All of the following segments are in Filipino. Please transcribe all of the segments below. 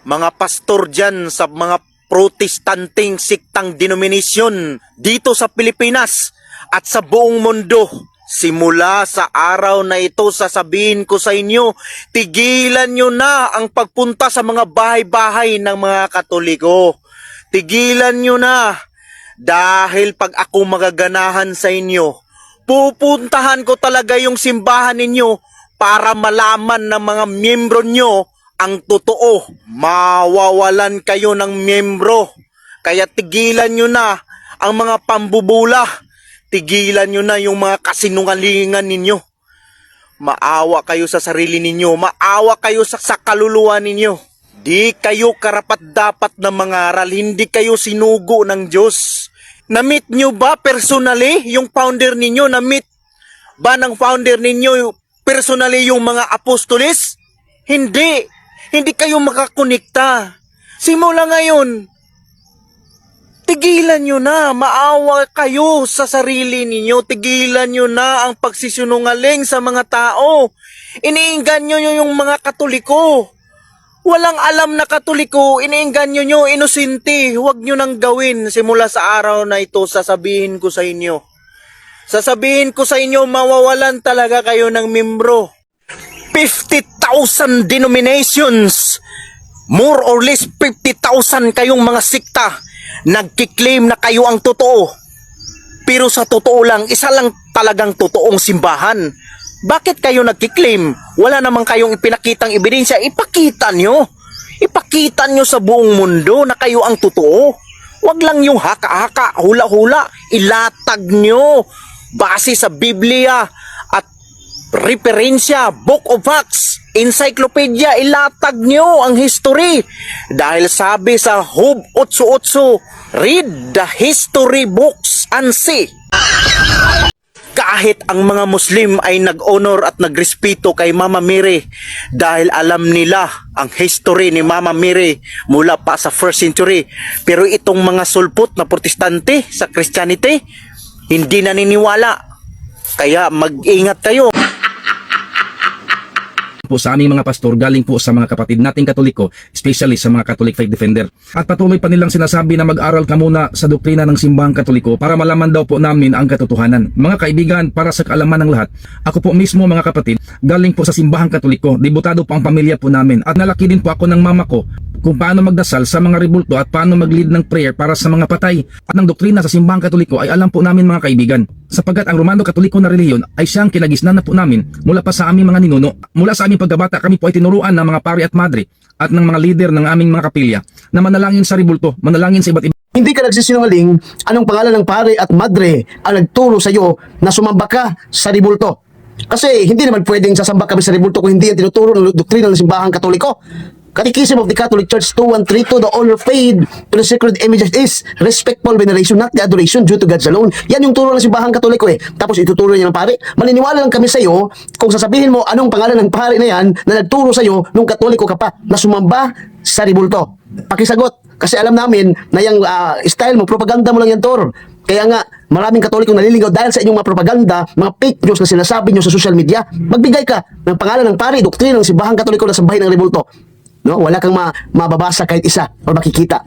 mga pastor dyan sa mga protestanting siktang denominasyon dito sa Pilipinas at sa buong mundo. Simula sa araw na ito, sasabihin ko sa inyo, tigilan nyo na ang pagpunta sa mga bahay-bahay ng mga Katoliko. Tigilan nyo na, dahil pag ako magaganahan sa inyo, pupuntahan ko talaga yung simbahan ninyo para malaman ng mga miyembro nyo ang totoo. Mawawalan kayo ng miyembro. Kaya tigilan nyo na ang mga pambubula. Tigilan nyo na yung mga kasinungalingan ninyo. Maawa kayo sa sarili ninyo. Maawa kayo sa kaluluwa ninyo. Di kayo karapat-dapat na mangaral. Hindi kayo sinugo ng Diyos. Na-meet nyo ba personally yung founder ninyo? Na-meet ba ng founder ninyo personally yung mga apostolis? Hindi. Hindi kayo makakonekta. Simula ngayon, tigilan nyo na, maawa kayo sa sarili ninyo, tigilan nyo na ang pagsisinungaling sa mga tao. Iniinganyo nyo yung mga Katoliko. Walang alam na Katoliko, iniinganyo nyo, inosente. Huwag nyo nang gawin. Simula sa araw na ito, sasabihin ko sa inyo. Sasabihin ko sa inyo, mawawalan talaga kayo ng membro. 50,000 denominations, more or less 50,000 kayong mga sikta, nagkiklaim na kayo ang totoo. Pero sa totoo lang, isa lang talagang totoong simbahan. Bakit kayo nagkiklaim? Wala namang kayong ipinakitang ebidensya. Ipakita nyo. Ipakita nyo sa buong mundo na kayo ang totoo. Huwag lang yung haka-haka, hula-hula. Ilatag nyo base sa Biblia at referensya, Book of Acts, encyclopedia, ilatag nyo ang history. Dahil sabi sa Job 8:8, read the history books and see. Kahit ang mga Muslim ay nag-honor at nagrespeto kay Mama Mary dahil alam nila ang history ni Mama Mary mula pa sa 1st century. Pero itong mga sulpot na protestante sa Christianity, hindi naniniwala. Kaya mag-ingat kayo. Po sa aming mga pastor, galing po sa mga kapatid nating Katoliko, especially sa mga Catholic Faith Defender. At patuloy pa nilang sinasabi na mag-aral ka muna sa doktrina ng simbahang Katoliko para malaman daw po namin ang katotohanan. Mga kaibigan, para sa kaalaman ng lahat, ako po mismo mga kapatid, galing po sa simbahang Katoliko, debutado po ang pamilya po namin at nalaki din po ako ng mama ko kung paano magdasal sa mga rebulto at paano mag-lead ng prayer para sa mga patay. At ng doktrina sa simbahang Katoliko ay alam po namin mga kaibigan, sapagkat ang Romano Katoliko na relihiyon ay siyang kinagisnan na po namin mula pa sa aming mga ninuno. Mula sa aming pagkabata kami po ay tinuruan ng mga pari at madre at ng mga leader ng aming mga kapilya na manalangin sa rebulto, manalangin sa iba't ibang. Hindi ka nagsisinungaling, anong pangalan ng pare at madre ang nagturo sa iyo na sumamba ka sa rebulto? Kasi hindi naman pwedeng sasamba kami sa rebulto kung hindi ang tinuturo ng doktrina ng simbahang Katoliko. Catechism of the Catholic Church 2132, the honor paid to the sacred images is respectful veneration, not the adoration due to God alone. Yan yung turo ng simbahang Katoliko eh. Tapos ituturo niya ng pare. Maniniwala lang kami sa iyo kung sasabihin mo anong pangalan ng pare na yan na nagturo sa iyo nung Katoliko ka pa na sumamba sa rebulto. Pakisagot. Kasi alam namin na yung style mo, propaganda mo lang yan, Tor. Kaya nga, maraming Katolikong naliligaw dahil sa inyong mga propaganda, mga fake news na sinasabi nyo sa social media. Magbigay ka ng pangalan ng pare, doktrina ng simbahang Katoliko na sambahin ng rebulto. No, wala kang mababasa kahit isa o makikita.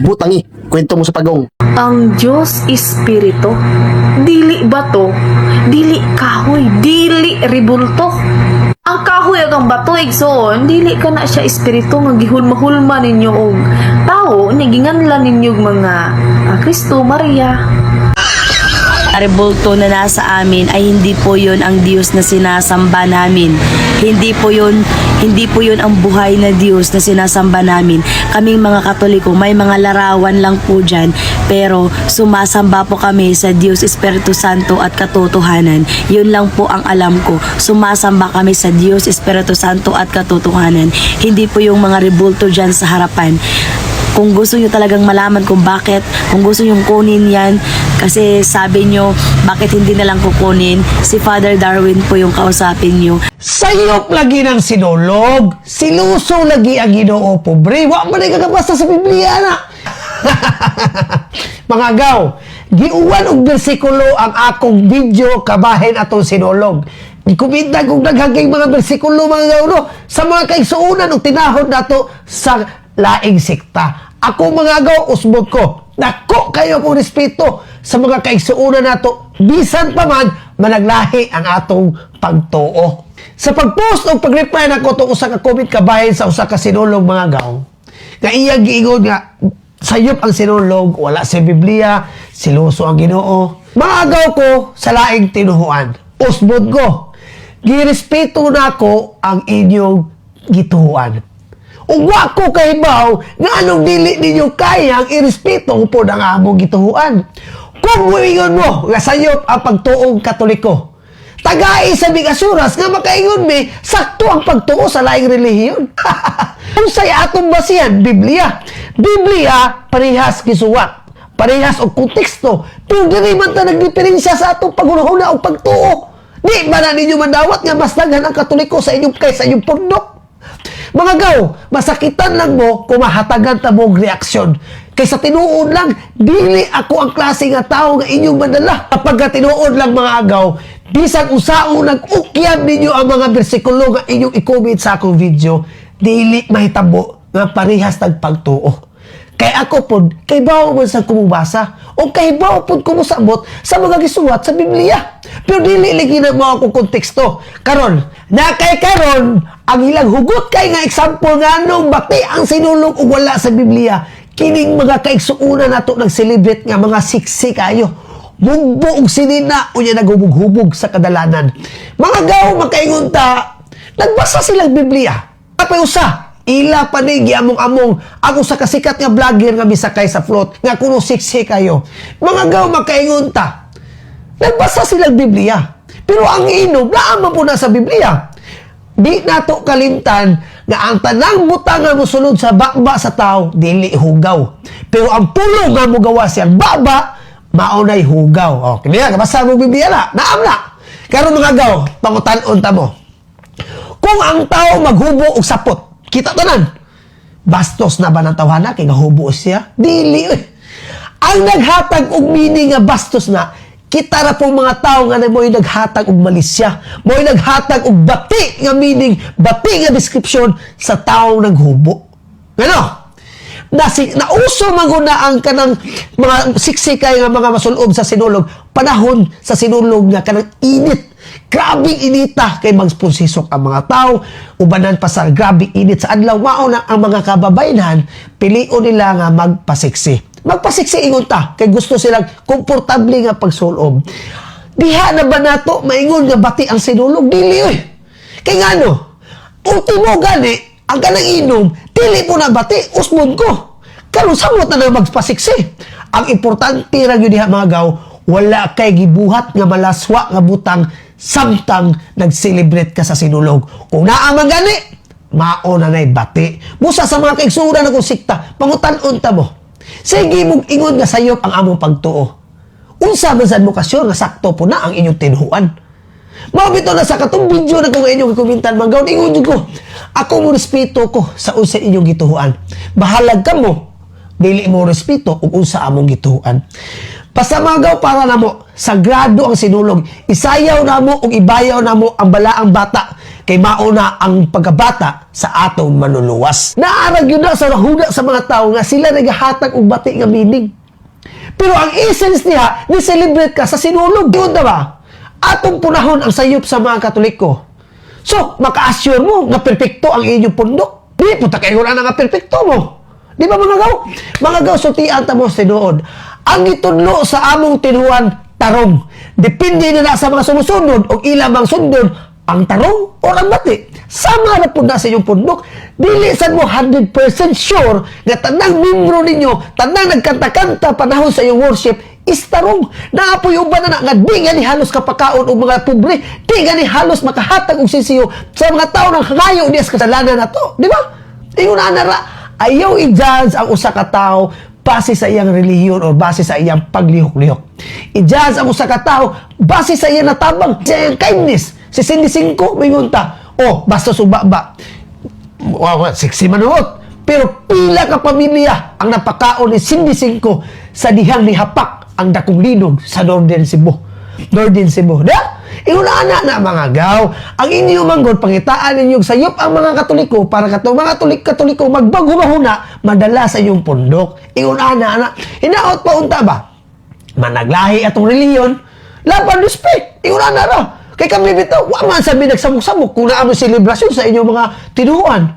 Butangi, kwento mo sa pagong. Ang Diyos Espiritu, dili bato, dili kahoy, dili rebulto. Ang kahoy ang bato igsoon, dili ka na siya espiritu nga gihulma-hulma ninyo og tao, niginganlan ninyo mga Kristo, Maria. Rebulto na nasa amin ay hindi po yun ang Diyos na sinasamba namin. Hindi po yun ang buhay na Diyos na sinasamba namin. Kaming mga Katoliko, may mga larawan lang po dyan, pero sumasamba po kami sa Diyos Espiritu Santo at katotohanan. Yun lang po ang alam ko. Sumasamba kami sa Diyos Espiritu Santo at katotohanan. Hindi po yung mga rebulto dyan sa harapan. Kung gusto nyo talagang malaman kung bakit, kung gusto nyo kunin yan, kasi sabi nyo, bakit hindi na lang kukunin, si Father Darwin po yung kausapin nyo. Sayop lagi ng sinulog, siluso lagi ang Ginoo pobre, wa man kagabasta sa Biblia na. Mga gaw, giuwan og bersikulo ang akong video kabahin atong sinulog. Gikuminta kong naghaging mga bersikulo mga gaw no, sa mga kaigsuunan og tinahod nato sa laing sikta. Ako mga agaw, usbot ko. Nako kayo kong respeto sa mga kaigsuuna nato. Bisan pa man, managlahi ang atong pagtuo. Sa pagpost o pag-reply na ko itong usa ka comment kabahin sa usa ka sinulog mga agaw, nga iyang giingon nga, sayop ang sinulog, wala sa Biblia, siluso ang Ginoo. Mga agaw ko sa laing tinuhuan. Usbot ko. Girespeto na ko ang inyong gituhuan. Ug wa ko kahibaw nga anong dili ninyo kayang irespeto po ang among gituhuan. Kung muingon mo nga sayop ang pagtuong Katoliko, tagai sa bigasuras nga makaingon mi sakto ang pagtuo sa laing relihiyon. Kung sa atong basihan, Biblia. Biblia parehas gisuwat, parehas og konteksto. Pero dili man ta nagdiferensya sa atong paghunahuna og pagtuo. Di ba na ninyo madawat nga mas daghan ang Katoliko sa inyong kaysa inyong pundok? Mga gaw, masakitan lang mo kung mahatagan ta mong reaksyon. Kaysa tinuod lang, dili ako ang klase nga tao nga inyong madala. Kapag ka tinuod lang mga agaw, bisag usaon nag-ukyab ninyo ang mga bersikulo nga inyong i-comment sa akong video, dili mahitabo nga parehas tagpagtuo. Kay ako pod, kay bawo man sa kumubasa, o kay bawo pod kumusabot sa mga gisuwat sa Biblia. Pero dili lagi na mo akong konteksto. Karon, na kay karon, ang ilang hugot kay nga example nga nung bati ang sinulog o wala sa Biblia, kining mga kaigsuuna nato nag-celebrate nga mga siksi kayo. Mugbo og sinina o niya naghubog-hubog sa kadalanan. Mga gaw makaingon ta, nagbasa silang Biblia. Kapay usa, ila pa ni giamong-among ako sa kasikat nga vlogger nga misakay sa float nga kuno siksi kayo. Mga gaw makaingon ta, nagbasa silang Biblia. Pero ang inom, naaman po na sa Biblia. Di nato kalimtan nga ang tanang butang nga mosulod sa bakba sa tao, dili hugaw. Pero ang pulo nga mo gawa siyang baba, maunay hugaw. O, kaniya, kabasa mo Biblia na, naam na. Karon mga gaw, pangutan-on ta mo. Kung ang tao maghubo og sapot, kita tanan, bastos na ba ng tawhana kay gahubo siya? Dili. Ang naghatag og meaning nga bastos na, kita na pong mga tao nga na mo'y naghatag og malisya, mo'y naghatag og bati nga meaning, bati nga description sa taong naghubo. Ngano? Nauso maguna ang kanang mga siksikay nga mga masulob sa sinulog, panahon sa sinulog nga kanang init. Grabing inita kay magsponsisok ang mga tao, ubanan pa sa grabing init sa adlaw, mauna ang mga kababayan, pilion nila nga magpasiksi. Magpasiksi ingon ta, kay gusto silang komportable nga pagsulob. Diha na ba nato maingon nga bati ang sinulog? Dili oy. Kay ngano? Ultimo gani, ang kanang inom, dili po na bati, usmod ko. Karon samot na magpasiksi. Ang importante ra gyud diha mga gaw, wala kay gibuhat nga malaswa nga butang samtang nag-celebrate ka sa sinulog. Kung naaman gani, mauna na'y bati. Busa sa mga kaigsura na kong sikta, pangutan-on ta mo. Sige mong ingon nga sayop ang among pagtuo. Unsa man sa advokasyon nga sakto po na ang inyong tinuhuan. Mabito na sa katong video na kung inyong ikumintan mga gawin, ingon ko, ako mo respeto ko sa unsa inyong gituhuan. Bahalag ka mo, dili mo respeto ug unsa among gituhuan. Pasamagaw para na mo, sagrado ang sinulog. Isayaw na mo ug ibayaw na mo ang balaang bata kay mauna ang pagkabata sa atong manuluwas. Naarag yun na sa rahuna sa mga tao nga sila naghahatag og bati nga meaning. Pero ang essence niya, ni-celebrate ka sa sinulog. Yun na ba? Atong punahon ang sayop sa mga Katoliko. So, maka-assure mo nga perfecto ang inyong pundok. Di, punta kayo na nga perfecto mo. Di ba mga gaw? Mga gaw, sutian ta mo sinuod. Ang itudlo sa among tinuan, tarong. Depende na sa mga sumusunod o ilamang sundod, ang tarong o ang bati. Sama na po na sa inyong pundok. Dili sa mo 100% sure na tanang membro ninyo, tanang nagkanta-kanta panahon sa iyong worship, is tarong. Naapoy uban na nga, di nga ni halos kapakaon o mga pobre, di nga ni halos makahatag og sisiyo sa mga tao ng hangayo di as kasalanan na to. Di ba? Ingon na nara, ayaw i-judge ang usa ka tao base sa iyang relihiyon o base sa iyang paglihok-lihok. I-judge ang usa ka tao base sa iyang natabang, sa iyang kindness. Si Cindy 5, mingon ta, basta subaba. Siksi manuot. Pero pila ka pamilya ang napakaon ni Cindy 5 sa dihang nihapak ang dakong linog sa Northern Cebu. Da? Iuna na mga gaw. Ang inyo manggod, pangitaan ninyo sayop ang mga Katoliko para katong mga Katoliko magbago mahuna, madala sa inyong pundok. Iuna na. Hinaot pa unta ba? Managlahi atong reliyon, laban respect. Iuna na ra. Kay kami bitaw, wa man sabi nagsamok-samok kung naamo selebrasyon sa inyong mga tinuan.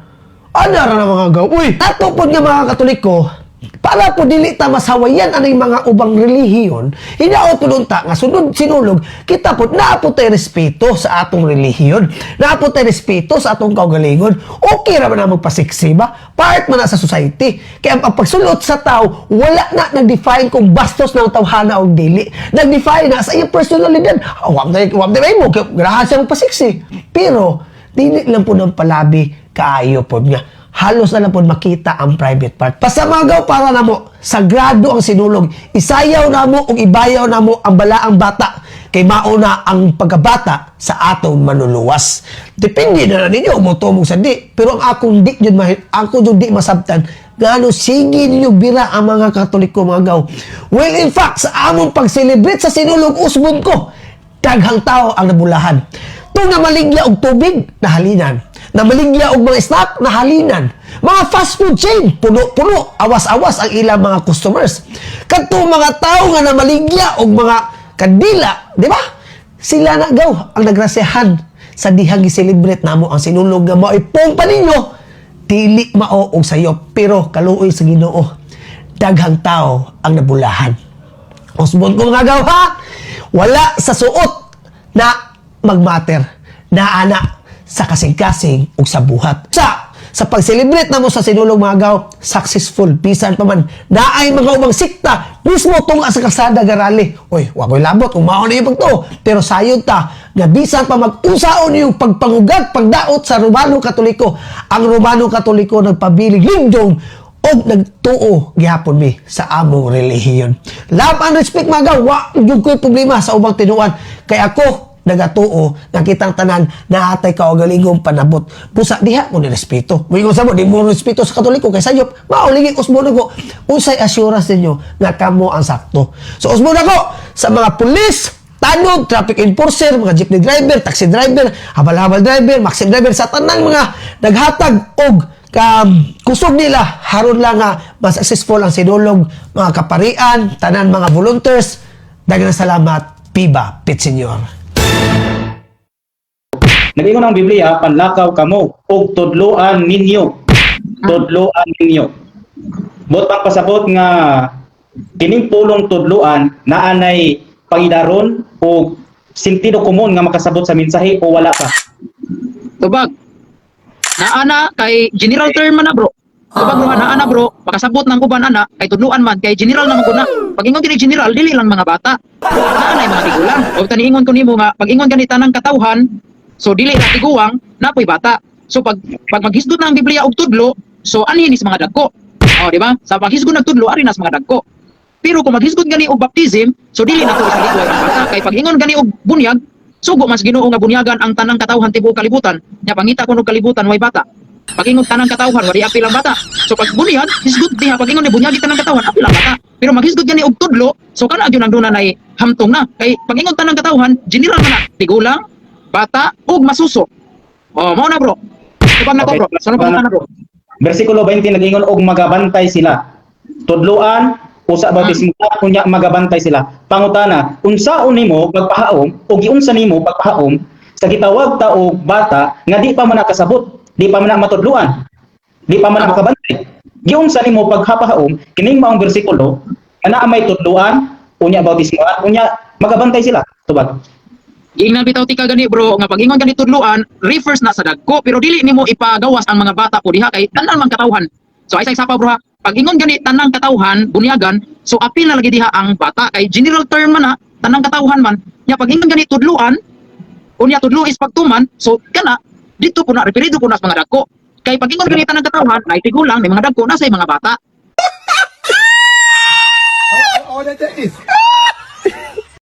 Ana ra na mga gaw. Uy, ato po nga mga Katoliko, para po dili ta masawayan anay mga ubang relihiyon, hinaot po ta nga sunod sinulog, kita po naapo tay respeto sa atong relihiyon, naapo tay respeto sa atong kaugalingon. Okay ra man na magpasiksi ba? Part man na sa society. Kaya ang pagsulot sa tao, wala na nag-define kung bastos ng tawhana o dili. Nag-define na sa iyong personalidad. Wag na mo, grahan siya magpasiksi. Pero, dili lang po ng palabi kaayo po nga. Halos na lang po makita ang private part. Pasamagaw para na mo, sagrado ang sinulog. Isayaw na mo o ibayaw na mo ang balaang bata. Kay mauna ang pagkabata sa atong manuluwas. Depende na ninyo mo tumong sa di. Pero ang akong di masabtan, gano sige ninyo bira ang mga Katoliko mga gaw. Well, in fact, sa among pag-celebrate sa sinulog usbon ko, daghang tao ang nabulahan. Itong namaligya og tubig, nahalinan. Namaligya og mga snack, nahalinan. Mga fast food chain, puno-puno, awas-awas ang ilang mga customers. Kadtong mga tao nga namaligya og mga kadila, di ba? Sila na gaw ang nagrasyahan sa dihang i-celebrate namo ang sinulog nga mao ipong paninyo, dili mao og sayo, pero kaluoy sa Ginoo. Daghang tao ang nabulahan. Usbon ko mga gaw ha, wala sa suot na magmater na ana sa kasing-kasing ug sa buhat. Sa pag-celebrate na mo sa sinulong mga gaw, successful, bisan pa man, naay mga umang sikta, mismo tong sa kalsada garali. Uy, wakoy labot, kung maon na yung pagto. Pero sayod ta, nga bisan pa mag-usaon yung pagpangugat, pagdaot sa Romano Katoliko. Ang Romano Katoliko nagpabilig lingdong o nagtuo gihapon mi sa among relihiyon. Love and respect mga gaw, wa yung ko'y problema sa ubang tinuan. Kaya ako, nagatuo, nakitang tanan, naatay ka o galingong panabot. Pusa, diha mo ni respeto. Mga sa mo, di mo respeto sa Katoliko, kay sayop, mauligin usbon ako. Unsay assurance ninyo nga kamo ang sakto. So, usbon ako sa mga pulis, tanog, traffic enforcer, mga jeepney driver, taxi driver, habal-habal driver, maxim driver, sa tanang mga naghatag og kusog nila, haron lang nga mas successful ang sinulog, mga kaparian, tanan mga volunteers. Daghang salamat, Piba Pit Senyor. Nagingon ang Biblia, panlakaw kamo og tudloan ninyo. Tudloan ninyo. Bot pang pasabot nga kining pulong tudloan naanay pangidaron o sentido komon nga makasabot sa mensahe o wala pa. Tubag. Naana kay general term man na bro. Tubag nga naana bro, makasabot ng uban ana kay tudloan man kay general na maguna. Pag ingon kini general dili lang mga bata. Naanay mga tigulang. O taniingon ko nimo nga pag ingon ganita ng katawhan, so dili ra tiguang napoy bata. So pag maghisgot na ang Biblia og tudlo, so anhin is mga dagko. Oh, di ba? Sa paghisgot ng tudlo ari nas mga dagko. Pero kung maghisgot gani og baptism, so dili na to sa likoy ang bata kay pag ingon gani og bunyag, sugo mas Ginoo nga bunyagan ang tanang katawhan tibuok kalibutan. Nya pangita kuno kalibutan way bata. Pag ingon tanang katawhan wali apil ang bata. So pag bunyag, hisgot diha pag ingon ni bunyagi tanang katawhan apil ang bata. Pero maghisgot gani og tudlo, so kana gyud ang dunay hamtong na. Kay pag ingon tanang katawhan, general man na tigulang, bata ug masuso. Oh, mao na bro. Tubag na to bro. Sunod pa na bro. Versikulo 20 nagingon og magabantay sila. Tudloan usa bautismo kunya magabantay sila. Pangutana, unsaon nimo pagpahaom o giunsa nimo pagpahaom sa gitawag ta og bata nga di pa man nakasabot, di pa man matudloan, di pa man makabantay. Giunsa nimo pagpahaom kining maong bersikulo ana may tudloan unya bautismo unya magabantay sila. Tubag. Giingnan bitaw tika gani bro nga pag ingon gani tudloan refers na sa dagko pero dili nimo ipagawas ang mga bata po diha kay tanan man katawhan. So ay sa pa bro ha, pag ingon gani tanang katawhan bunyagan, so apil na lagi diha ang bata kay general term man na tanang katawhan man. Nya pag ingon gani tudloan unya tudlo is pagtuman, so kana dito po na referido po na sa mga dagko. Kay pag ingon gani tanang katawhan ay tigulang may mga dagko na sa mga bata. Oh, that's it.